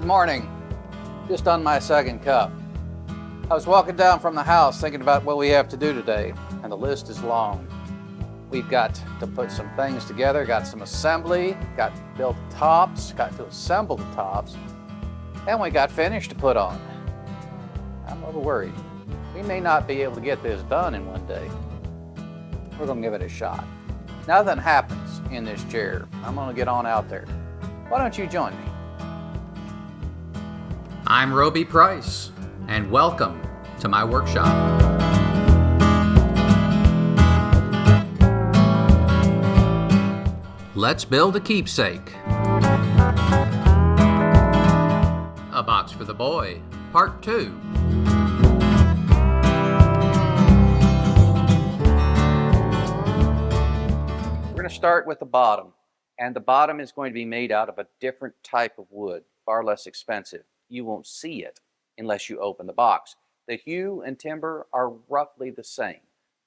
Good morning. Just on my second cup. I was walking down from the house thinking about what we have to do today, and the list is long. We've got to put some things together, got some assembly, got to build the tops, got to assemble the tops, and we got finish to put on. I'm a little worried. We may not be able to get this done in one day. We're gonna give it a shot. Nothing happens in this chair. I'm gonna get on out there. Why don't you join me? I'm Roby Price, and welcome to my workshop. Let's build a keepsake. A Box for the Boy, Part 2. We're going to start with the bottom, and the bottom is going to be made out of a different type of wood, far less expensive. You won't see it unless you open the box. The hue and timber are roughly the same,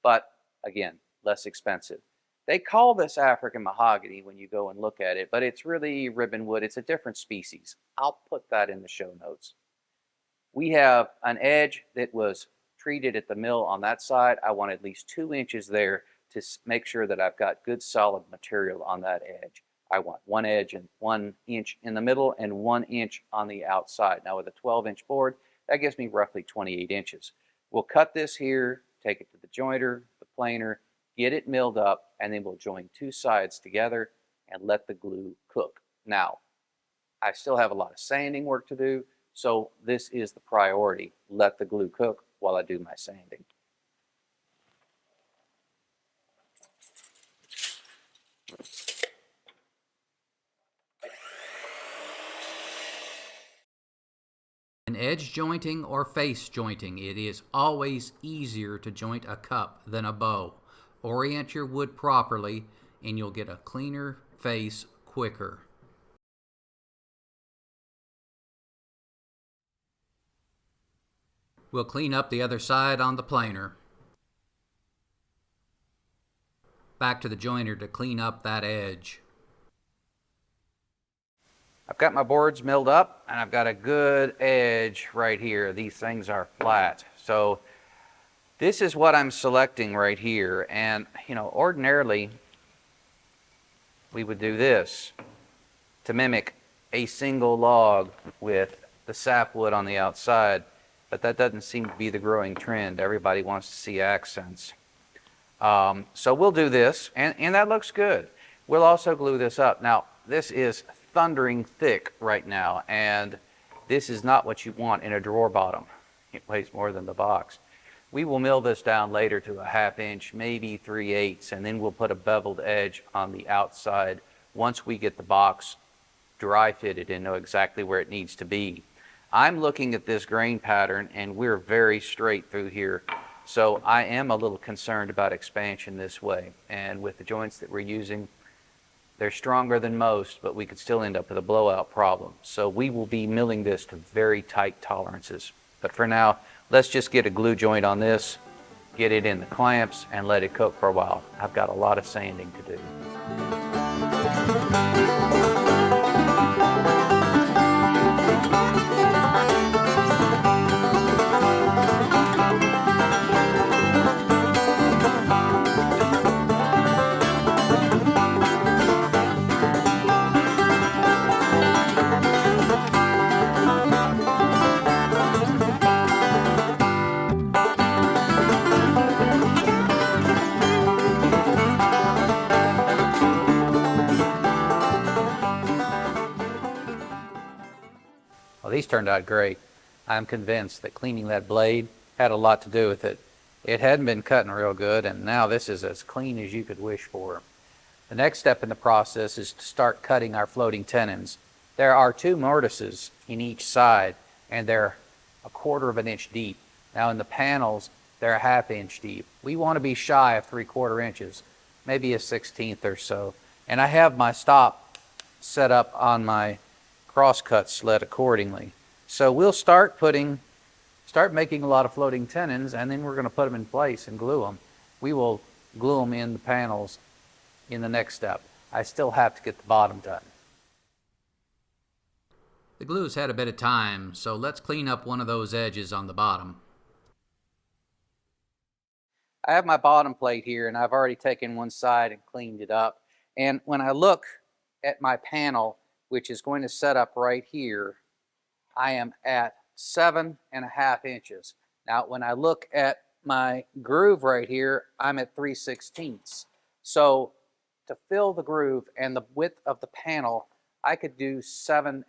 but again, less expensive. They call this African mahogany when you go and look at it, but it's really ribbon wood. It's a different species. I'll put that in the show notes. We have an edge that was treated at the mill on that side. I want at least 2 inches there to make sure that I've got good solid material on that edge. I want 1 edge and 1 inch in the middle and 1 inch on the outside. Now with a 12-inch board, that gives me roughly 28 inches. We'll cut this here, take it to the jointer, the planer, get it milled up, and then we'll join 2 sides together and let the glue cook. Now, I still have a lot of sanding work to do, so this is the priority. Let the glue cook while I do my sanding. In edge jointing or face jointing, it is always easier to joint a cup than a bow. Orient your wood properly and you'll get a cleaner face quicker. We'll clean up the other side on the planer. Back to the jointer to clean up that edge. I've got my boards milled up and I've got a good edge right here. These things are flat. So this is what I'm selecting right here. And ordinarily we would do this to mimic a single log with the sapwood on the outside, but that doesn't seem to be the growing trend. Everybody wants to see accents. So we'll do this, and that looks good. We'll also glue this up. Now, this is thundering thick right now, and this is not what you want in a drawer bottom. It weighs more than the box. We will mill this down later to a 1/2 inch, maybe 3/8, and then we'll put a beveled edge on the outside once we get the box dry fitted and know exactly where it needs to be. I'm looking at this grain pattern and we're very straight through here. So I am a little concerned about expansion this way. And with the joints that we're using, they're stronger than most, but we could still end up with a blowout problem. So we will be milling this to very tight tolerances. But for now, let's just get a glue joint on this, get it in the clamps, and let it cook for a while. I've got a lot of sanding to do. Well, these turned out great. I'm convinced that cleaning that blade had a lot to do with it. It hadn't been cutting real good, and now this is as clean as you could wish for. The next step in the process is to start cutting our floating tenons. There are 2 mortices in each side, and they're 1/4 inch deep. Now in the panels, they're 1/2 inch deep. We want to be shy of 3/4 inches, maybe a 1/16 or so. And I have my stop set up on my crosscut slit accordingly. So we'll start making a lot of floating tenons, and then we're going to put them in place and glue them. We will glue them in the panels in the next step. I still have to get the bottom done. The glue's had a bit of time, so let's clean up one of those edges on the bottom. I have my bottom plate here, and I've already taken one side and cleaned it up. And when I look at my panel, which is going to set up right here, I am at 7.5 inches. Now, when I look at my groove right here, I'm at 3/16. So to fill the groove and the width of the panel, I could do 7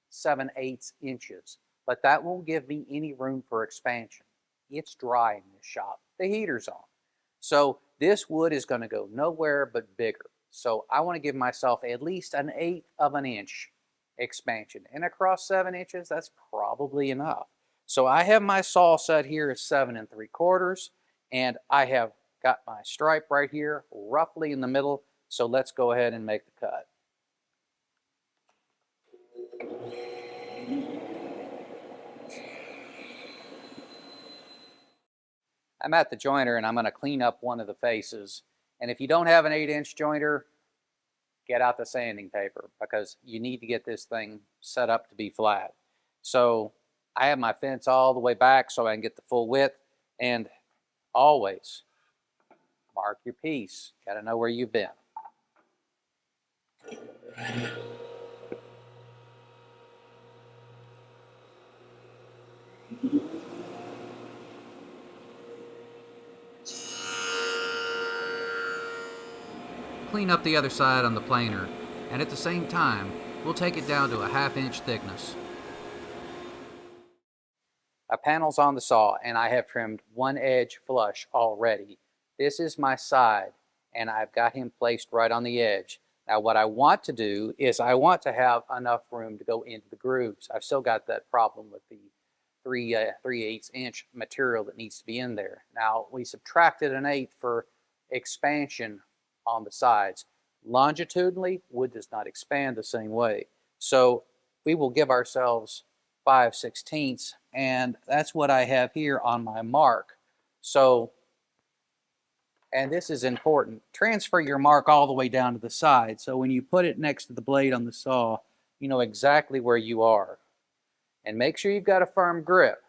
7/8 inches, but that won't give me any room for expansion. It's dry in this shop. The heater's on. So this wood is going to go nowhere but bigger. So I want to give myself at least 1/8 of an inch expansion. And across 7 inches, that's probably enough. So I have my saw set here at 7 3/4, and I have got my stripe right here, roughly in the middle. So let's go ahead and make the cut. I'm at the jointer, and I'm going to clean up one of the faces. And if you don't have an 8-inch jointer, get out the sanding paper, because you need to get this thing set up to be flat. So I have my fence all the way back so I can get the full width. And always mark your piece. Got to know where you've been. Clean up the other side on the planer, and at the same time, we'll take it down to a 1/2 inch thickness. My panel's on the saw, and I have trimmed one edge flush already. This is my side, and I've got him placed right on the edge. Now what I want to do is I want to have enough room to go into the grooves. I've still got that problem with the 3/8 inch material that needs to be in there. Now we subtracted 1/8 for expansion on the sides. Longitudinally, wood does not expand the same way. So we will give ourselves 5/16, and that's what I have here on my mark. So, and this is important, transfer your mark all the way down to the side. So when you put it next to the blade on the saw, you know exactly where you are. And make sure you've got a firm grip,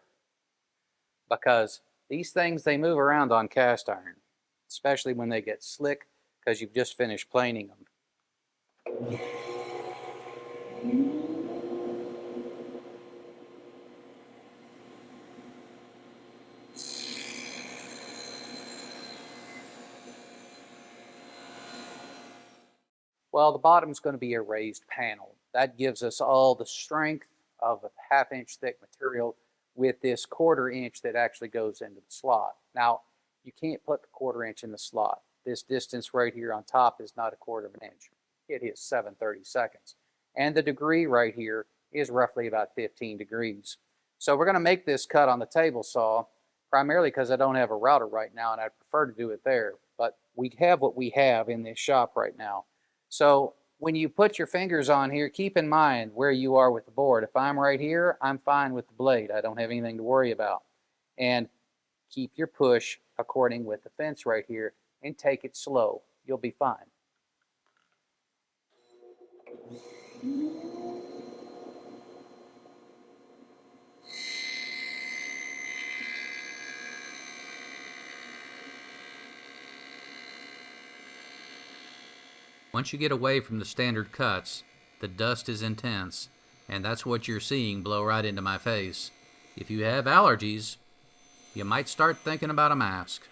because these things, they move around on cast iron, especially when they get slick, because you've just finished planing them. Well, the bottom's going to be a raised panel. That gives us all the strength of a 1/2 inch thick material with this 1/4 inch that actually goes into the slot. Now, you can't put the 1/4 inch in the slot. This distance right here on top is not 1/4 of an inch. It is 7/32. And the degree right here is roughly about 15 degrees. So we're going to make this cut on the table saw, primarily because I don't have a router right now, and I'd prefer to do it there. But we have what we have in this shop right now. So when you put your fingers on here, keep in mind where you are with the board. If I'm right here, I'm fine with the blade. I don't have anything to worry about. And keep your push according with the fence right here, and take it slow. You'll be fine. Once you get away from the standard cuts, the dust is intense, and that's what you're seeing blow right into my face. If you have allergies, you might start thinking about a mask.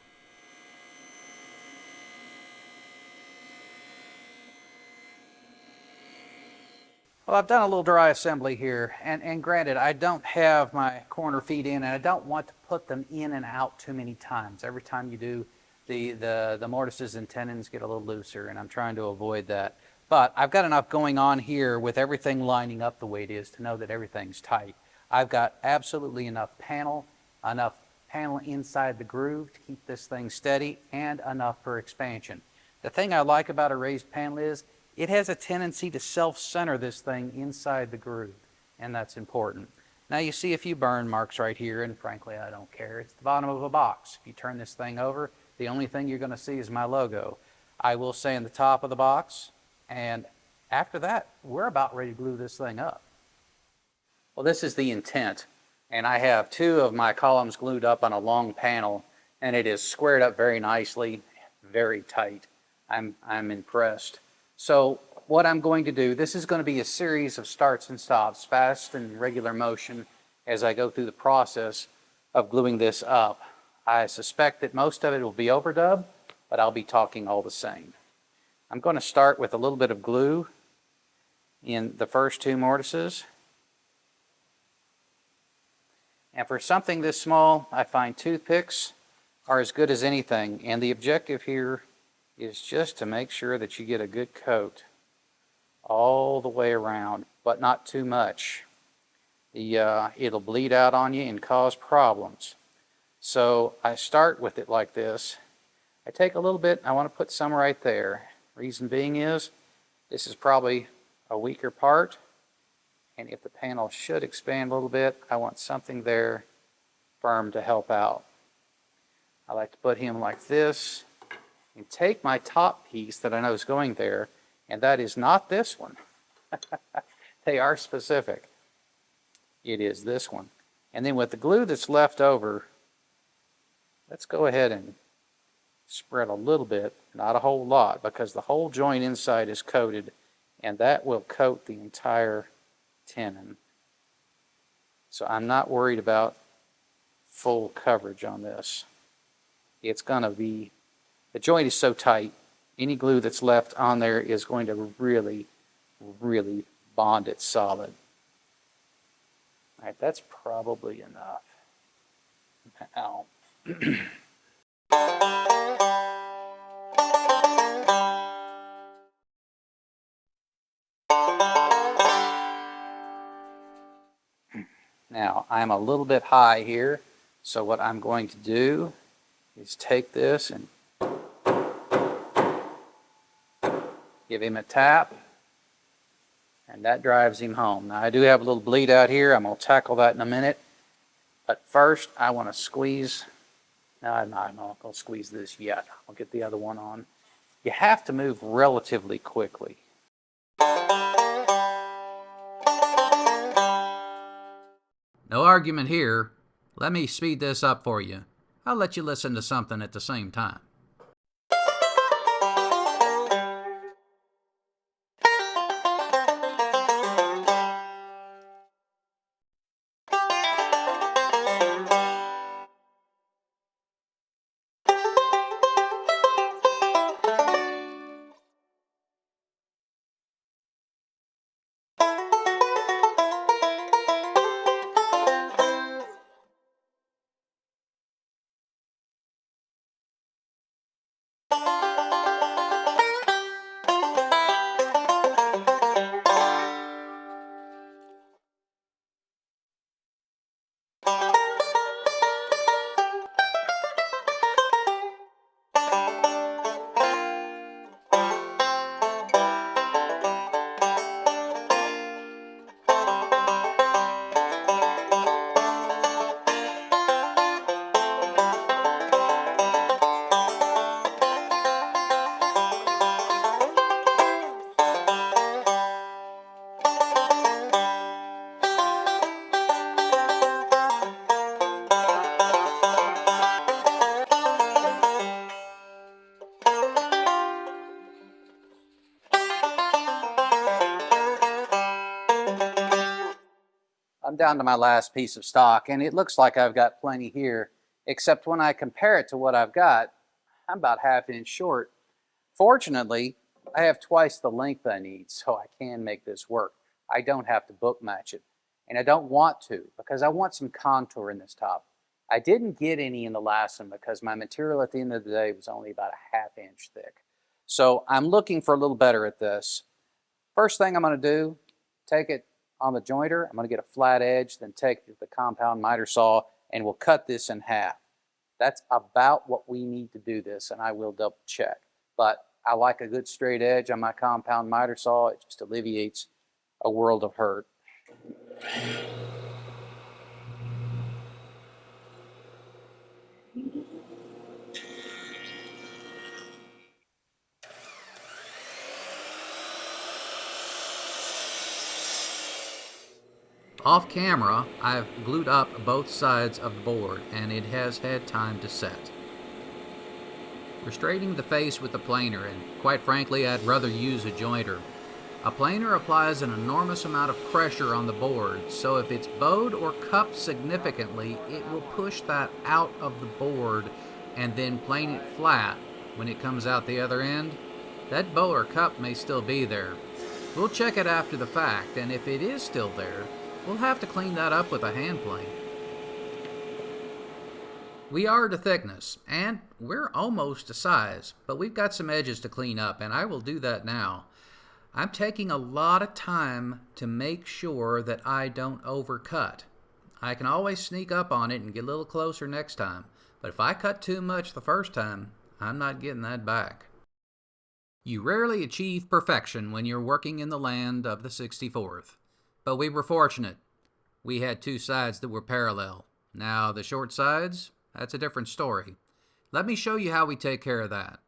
Well, I've done a little dry assembly here, and granted, I don't have my corner feet in, and I don't want to put them in and out too many times. Every time you do, the mortices and tenons get a little looser, and I'm trying to avoid that. But I've got enough going on here with everything lining up the way it is to know that everything's tight. I've got absolutely enough panel inside the groove to keep this thing steady, and enough for expansion. The thing I like about a raised panel is it has a tendency to self-center this thing inside the groove, and that's important. Now you see a few burn marks right here, and frankly, I don't care. It's the bottom of a box. If you turn this thing over, the only thing you're going to see is my logo. I will sand the top of the box, and after that, we're about ready to glue this thing up. Well, this is the intent, and I have two of my columns glued up on a long panel, and it is squared up very nicely, very tight. I'm impressed. So what I'm going to do, this is going to be a series of starts and stops, fast and regular motion, as I go through the process of gluing this up. I suspect that most of it will be overdub, but I'll be talking all the same. I'm going to start with a little bit of glue in the first two mortises. And for something this small, I find toothpicks are as good as anything. And the objective here is just to make sure that you get a good coat all the way around, but not too much. It'll bleed out on you and cause problems. So I start with it like this. I take a little bit, I want to put some right there. Reason being is, this is probably a weaker part, and if the panel should expand a little bit, I want something there firm to help out. I like to put him like this, and take my top piece that I know is going there, and that is not this one. They are specific. It is this one. And then with the glue that's left over, let's go ahead and spread a little bit, not a whole lot, because the whole joint inside is coated, and that will coat the entire tenon. So I'm not worried about full coverage on this. It's going to be, the joint is so tight, any glue that's left on there is going to really, really bond it solid. All right, that's probably enough. Now, now I'm a little bit high here, so what I'm going to do is take this and give him a tap, and that drives him home. Now I do have a little bleed out here. I'm going to tackle that in a minute. But first I want to squeeze. No, I'm not going to squeeze this yet. I'll get the other one on. You have to move relatively quickly. No argument here. Let me speed this up for you. I'll let you listen to something at the same time. I'm down to my last piece of stock, and it looks like I've got plenty here, except when I compare it to what I've got, I'm about ½ inch short. Fortunately, I have twice the length I need, so I can make this work. I don't have to book match it, and I don't want to, because I want some contour in this top. I didn't get any in the last one because my material at the end of the day was only about ½ inch thick. So I'm looking for a little better at this. First thing I'm going to do, take it on the jointer. I'm going to get a flat edge, then take the compound miter saw, and we'll cut this in half. That's about what we need to do this, and I will double check. But I like a good straight edge on my compound miter saw. It just alleviates a world of hurt. Off camera, I've glued up both sides of the board and it has had time to set. We're straightening the face with the planer, and quite frankly I'd rather use a jointer. A planer applies an enormous amount of pressure on the board, so if it's bowed or cupped significantly, it will push that out of the board and then plane it flat when it comes out the other end. That bow or cup may still be there. We'll check it after the fact, and if it is still there, we'll have to clean that up with a hand plane. We are to thickness, and we're almost to size, but we've got some edges to clean up, and I will do that now. I'm taking a lot of time to make sure that I don't overcut. I can always sneak up on it and get a little closer next time, but if I cut too much the first time, I'm not getting that back. You rarely achieve perfection when you're working in the land of the 64th, but we were fortunate. We had two sides that were parallel. Now the short sides, that's a different story. Let me show you how we take care of that.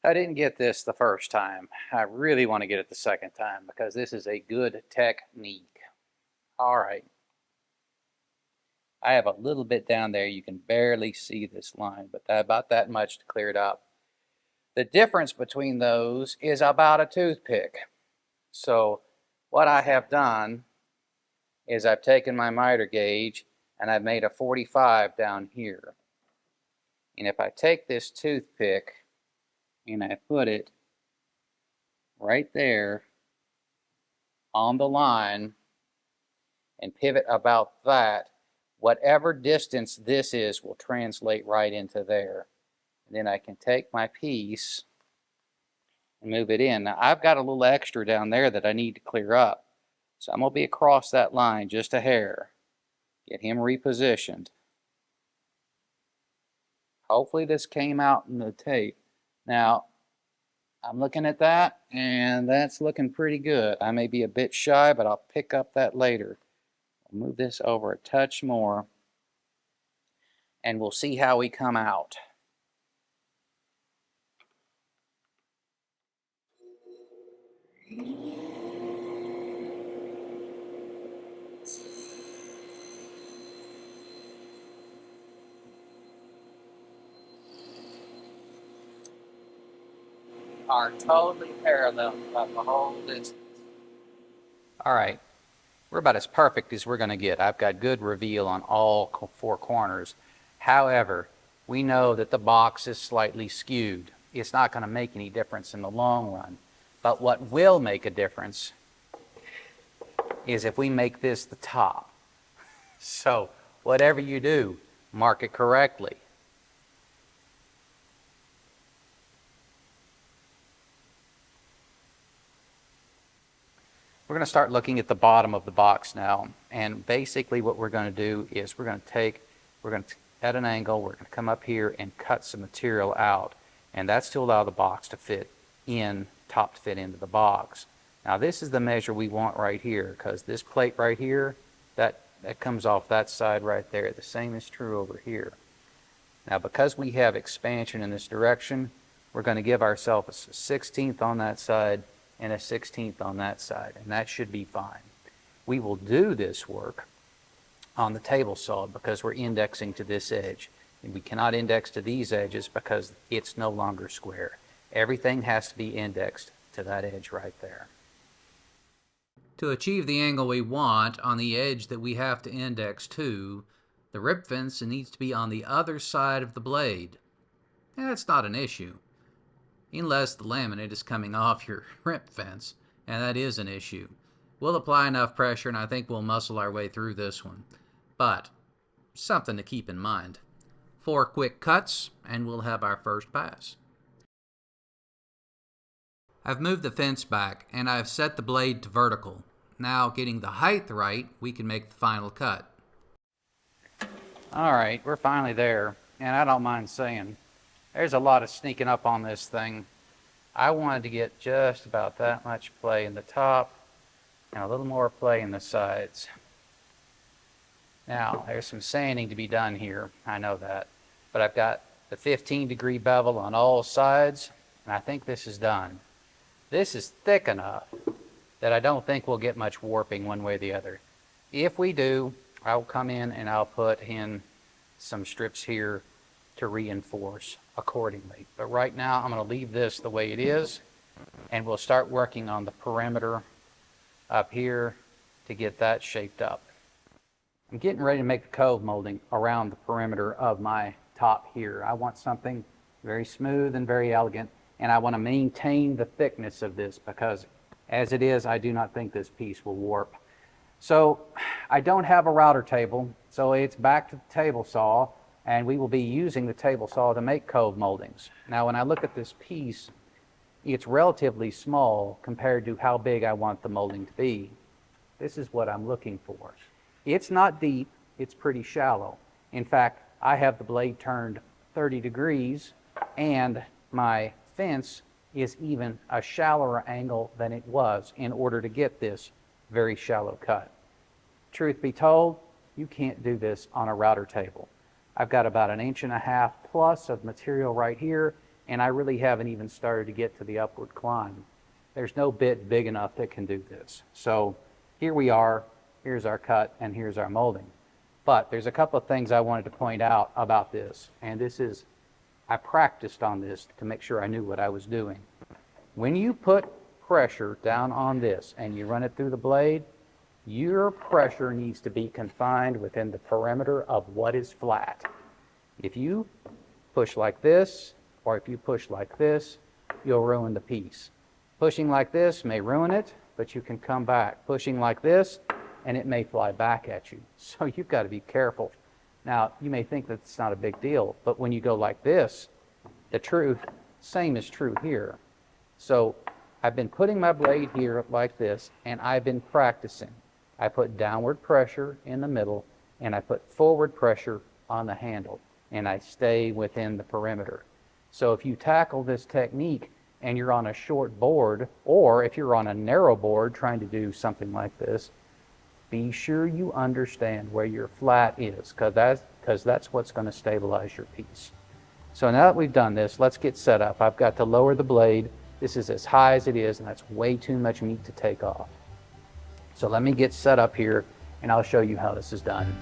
I didn't get this the first time. I really want to get it the second time because this is a good technique. All right. I have a little bit down there. You can barely see this line, but about that much to clear it up. The difference between those is about a toothpick. So what I have done is I've taken my miter gauge and I've made a 45 down here. And if I take this toothpick and I put it right there on the line and pivot about that, whatever distance this is will translate right into there. And then I can take my piece and move it in. Now I've got a little extra down there that I need to clear up. So I'm going to be across that line just a hair. Get him repositioned. Hopefully this came out in the tape. Now, I'm looking at that, and that's looking pretty good. I may be a bit shy, but I'll pick up that later. I'll move this over a touch more, and we'll see how we come out. Are totally parallel throughout the whole distance. All right, we're about as perfect as we're going to get. I've got good reveal on all four corners. However, we know that the box is slightly skewed. It's not going to make any difference in the long run. But what will make a difference is if we make this the top. So whatever you do, mark it correctly. We're going to start looking at the bottom of the box now, and basically what we're going to do is we're going to at an angle, we're going to come up here and cut some material out, and that's to allow the box to fit in, top to fit into the box. Now this is the measure we want right here, because this plate right here, that comes off that side right there. The same is true over here. Now because we have expansion in this direction, we're going to give ourselves a 1/16 on that side and a 1/16 on that side, and that should be fine. We will do this work on the table saw because we're indexing to this edge, and we cannot index to these edges because it's no longer square. Everything has to be indexed to that edge right there. To achieve the angle we want on the edge that we have to index to, the rip fence needs to be on the other side of the blade. That's not an issue, unless the laminate is coming off your rip fence, and that is an issue. We'll apply enough pressure and I think we'll muscle our way through this one. But something to keep in mind. 4 quick cuts and we'll have our first pass. I've moved the fence back and I've set the blade to vertical. Now getting the height right, we can make the final cut. All right, we're finally there, and I don't mind saying, there's a lot of sneaking up on this thing. I wanted to get just about that much play in the top and a little more play in the sides. Now, there's some sanding to be done here, I know that, but I've got the 15-degree bevel on all sides, and I think this is done. This is thick enough that I don't think we'll get much warping one way or the other. If we do, I'll come in and I'll put in some strips here to reinforce accordingly. But right now, I'm going to leave this the way it is, and we'll start working on the perimeter up here to get that shaped up. I'm getting ready to make the cove molding around the perimeter of my top here. I want something very smooth and very elegant, and I want to maintain the thickness of this because as it is, I do not think this piece will warp. So I don't have a router table, so it's back to the table saw, and we will be using the table saw to make cove moldings. Now when I look at this piece, it's relatively small compared to how big I want the molding to be. This is what I'm looking for. It's not deep, it's pretty shallow. In fact, I have the blade turned 30 degrees, and my fence is even a shallower angle than it was in order to get this very shallow cut. Truth be told, you can't do this on a router table. I've got about 1.5 inches plus of material right here, and I really haven't even started to get to the upward climb. There's no bit big enough that can do this. So here we are, here's our cut, and here's our molding. But there's a couple of things I wanted to point out about this, and this is, I practiced on this to make sure I knew what I was doing. When you put pressure down on this and you run it through the blade, your pressure needs to be confined within the perimeter of what is flat. If you push like this, or if you push like this, you'll ruin the piece. Pushing like this may ruin it, but you can come back. Pushing like this, and it may fly back at you. So you've got to be careful. Now, you may think that it's not a big deal, but when you go like this, the truth, same is true here. So I've been putting my blade here like this, and I've been practicing. I put downward pressure in the middle, and I put forward pressure on the handle, and I stay within the perimeter. So if you tackle this technique and you're on a short board, or if you're on a narrow board trying to do something like this, be sure you understand where your flat is, because that's what's going to stabilize your piece. So now that we've done this, let's get set up. I've got to lower the blade. This is as high as it is, and that's way too much meat to take off. So let me get set up here, and I'll show you how this is done.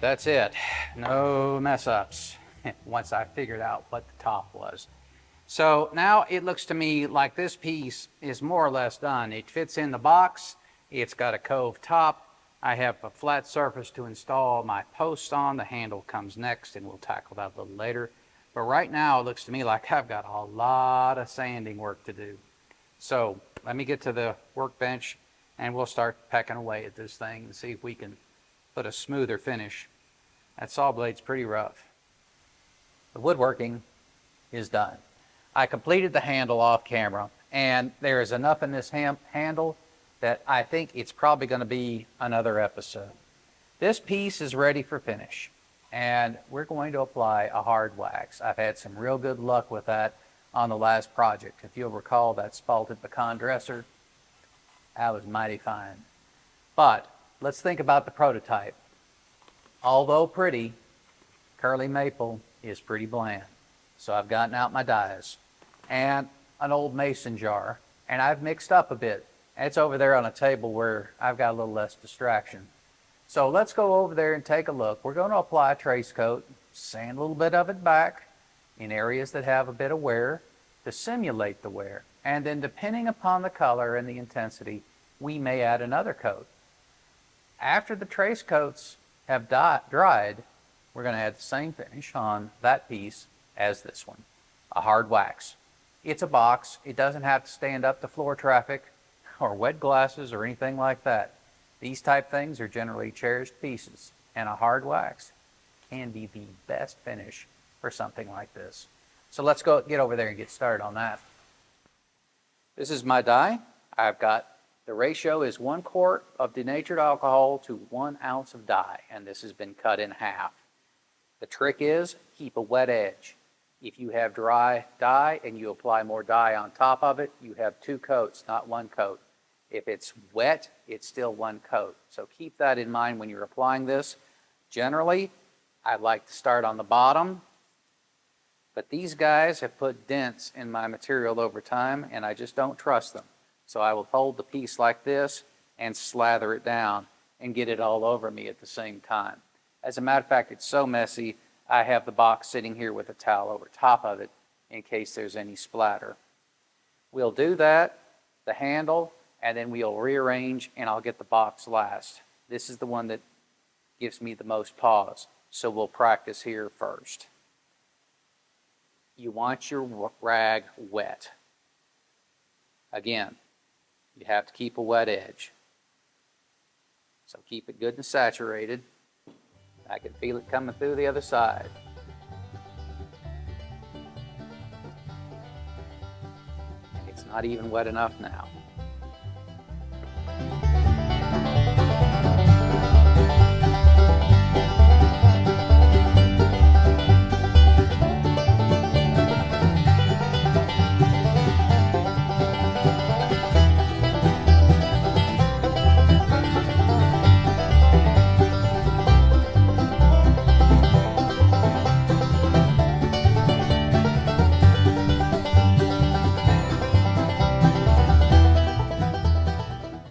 That's it. No mess ups once I figured out what the top was. So now it looks to me like this piece is more or less done. It fits in the box. It's got a cove top. I have a flat surface to install my posts on. The handle comes next, and we'll tackle that a little later. But right now it looks to me like I've got a lot of sanding work to do. So let me get to the workbench, and we'll start pecking away at this thing and see if we can put a smoother finish. That saw blade's pretty rough. The woodworking is done. I completed the handle off camera, and there is enough in this handle that I think it's probably going to be another episode. This piece is ready for finish, and we're going to apply a hard wax. I've had some real good luck with that on the last project. If you'll recall that spalted pecan dresser, that was mighty fine. But let's think about the prototype. Although pretty, curly maple is pretty bland. So I've gotten out my dyes and an old mason jar, and I've mixed up a bit. It's over there on a table where I've got a little less distraction. So let's go over there and take a look. We're going to apply a trace coat, sand a little bit of it back in areas that have a bit of wear to simulate the wear. And then depending upon the color and the intensity, we may add another coat. After the trace coats have dried, we're going to add the same finish on that piece as this one, a hard wax. It's a box. It doesn't have to stand up to floor traffic or wet glasses or anything like that. These type things are generally cherished pieces, and a hard wax can be the best finish for something like this. So let's go get over there and get started on that. This is my die. I've got, the ratio is 1 quart of denatured alcohol to 1 ounce of dye, and this has been cut in half. The trick is keep a wet edge. If you have dry dye and you apply more dye on top of it, you have 2 coats, not 1 coat. If it's wet, it's still 1 coat. So keep that in mind when you're applying this. Generally, I like to start on the bottom, but these guys have put dents in my material over time, and I just don't trust them. So I will hold the piece like this and slather it down and get it all over me at the same time. As a matter of fact, it's so messy, I have the box sitting here with a towel over top of it in case there's any splatter. We'll do that, the handle, and then we'll rearrange, and I'll get the box last. This is the one that gives me the most pause, so we'll practice here first. You want your rag wet. Again, you have to keep a wet edge. So keep it good and saturated. I can feel it coming through the other side. It's not even wet enough now.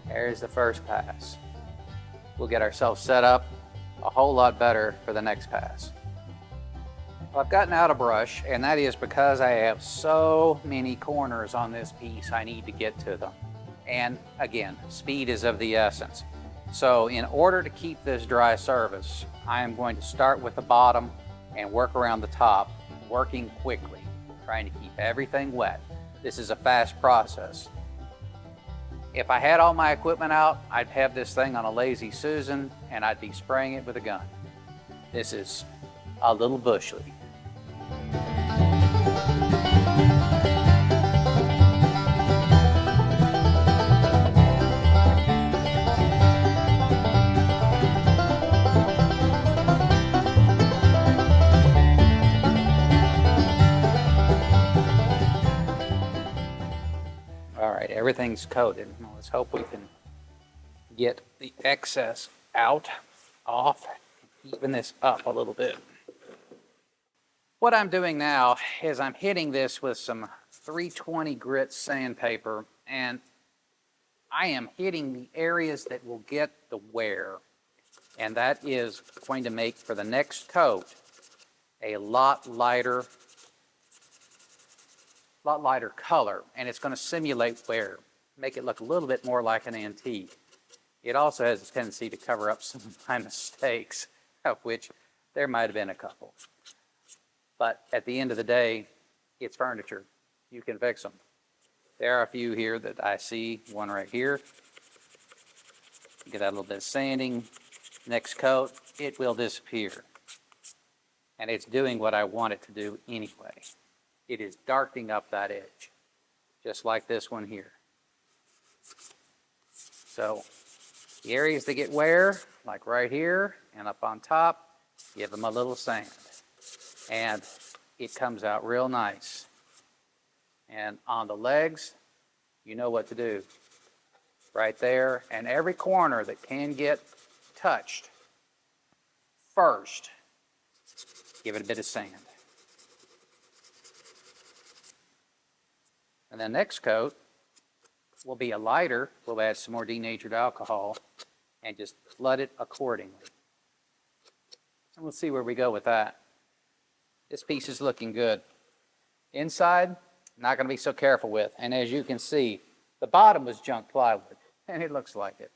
There's the first pass. We'll get ourselves set up a whole lot better for the next pass. Well, I've gotten out a brush, and that is because I have so many corners on this piece, I need to get to them. And again, speed is of the essence. So in order to keep this dry surface, I am going to start with the bottom and work around the top, working quickly, trying to keep everything wet. This is a fast process. If I had all my equipment out, I'd have this thing on a Lazy Susan and I'd be spraying it with a gun. This is a little bush league. All right, everything's coated. Now let's hope we can get the excess out, off, and even this up a little bit. What I'm doing now is I'm hitting this with some 320 grit sandpaper, and I am hitting the areas that will get the wear. And that is going to make, for the next coat, a lot lighter color, and it's going to simulate wear, make it look a little bit more like an antique. It also has a tendency to cover up some of my mistakes, of which there might have been a couple. But at the end of the day, it's furniture. You can fix them. There are a few here that I see, one right here. Get that little bit of sanding. Next coat, it will disappear. And it's doing what I want it to do anyway. It is darkening up that edge, just like this one here. So the areas that get wear, like right here and up on top, give them a little sand. And it comes out real nice. And on the legs, you know what to do. Right there, and every corner that can get touched, first, give it a bit of sand. And the next coat will be a lighter. We'll add some more denatured alcohol and just flood it accordingly. And we'll see where we go with that. This piece is looking good. Inside, not going to be so careful with. And as you can see, the bottom was junk plywood, and it looks like it.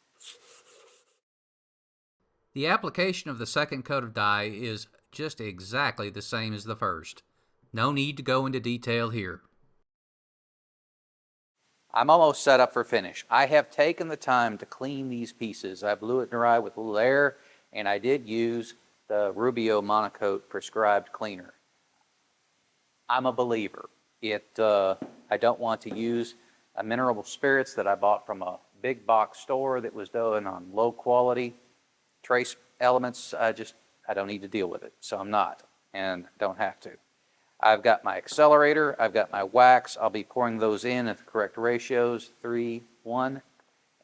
The application of the second coat of dye is just exactly the same as the first. No need to go into detail here. I'm almost set up for finish. I have taken the time to clean these pieces. I blew it dry with a little air, and I did use the Rubio Monocoat prescribed cleaner. I'm a believer. I don't want to use a mineral spirits that I bought from a big box store that was done on low quality trace elements. I don't need to deal with it, so I'm not, and don't have to. I've got my accelerator, I've got my wax. I'll be pouring those in at the correct ratios, 3, 1.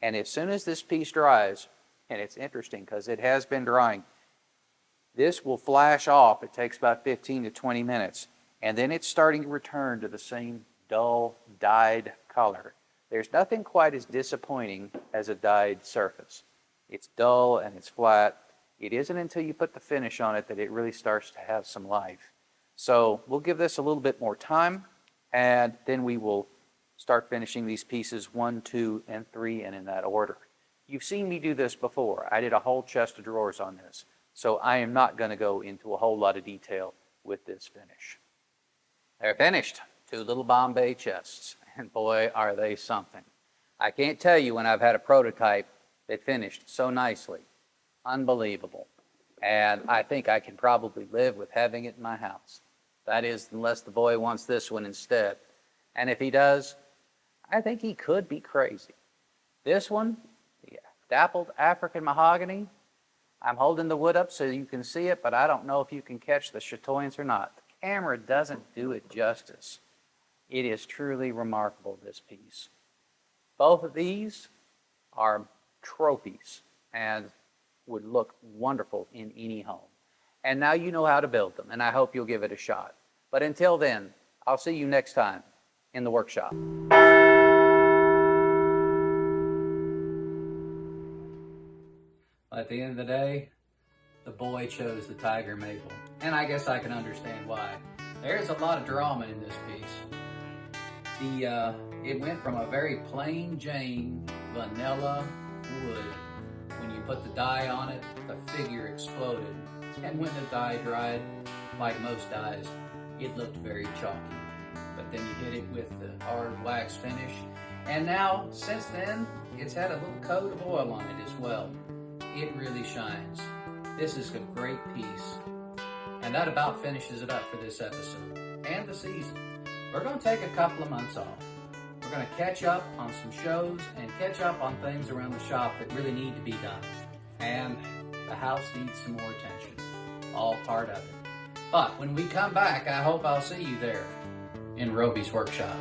And as soon as this piece dries, and it's interesting because it has been drying, this will flash off. It takes about 15 to 20 minutes. And then it's starting to return to the same dull, dyed color. There's nothing quite as disappointing as a dyed surface. It's dull and it's flat. It isn't until you put the finish on it that it really starts to have some life. So we'll give this a little bit more time, and then we will start finishing these pieces 1, 2, and 3, and in that order. You've seen me do this before. I did a whole chest of drawers on this, so I am not going to go into a whole lot of detail with this finish. They're finished. 2 little Bombay chests, and boy, are they something. I can't tell you when I've had a prototype that finished so nicely. Unbelievable. And I think I can probably live with having it in my house. That is, unless the boy wants this one instead. And if he does, I think he could be crazy. This one, the dappled African mahogany, I'm holding the wood up so you can see it, but I don't know if you can catch the chatoyance or not. The camera doesn't do it justice. It is truly remarkable, this piece. Both of these are trophies and would look wonderful in any home. And now you know how to build them, and I hope you'll give it a shot. But until then, I'll see you next time in the workshop. At the end of the day, the boy chose the tiger maple, and I guess I can understand why. There's a lot of drama in this piece. It went from a very plain Jane vanilla wood. When you put the dye on it, the figure exploded. And when the dye dried, like most dyes, it looked very chalky. But then you hit it with the hard wax finish. And now, since then, it's had a little coat of oil on it as well. It really shines. This is a great piece. And that about finishes it up for this episode and the season. We're going to take a couple of months off. We're going to catch up on some shows and catch up on things around the shop that really need to be done. And the house needs some more attention. All part of it. But when we come back, I hope I'll see you there in Roby's workshop.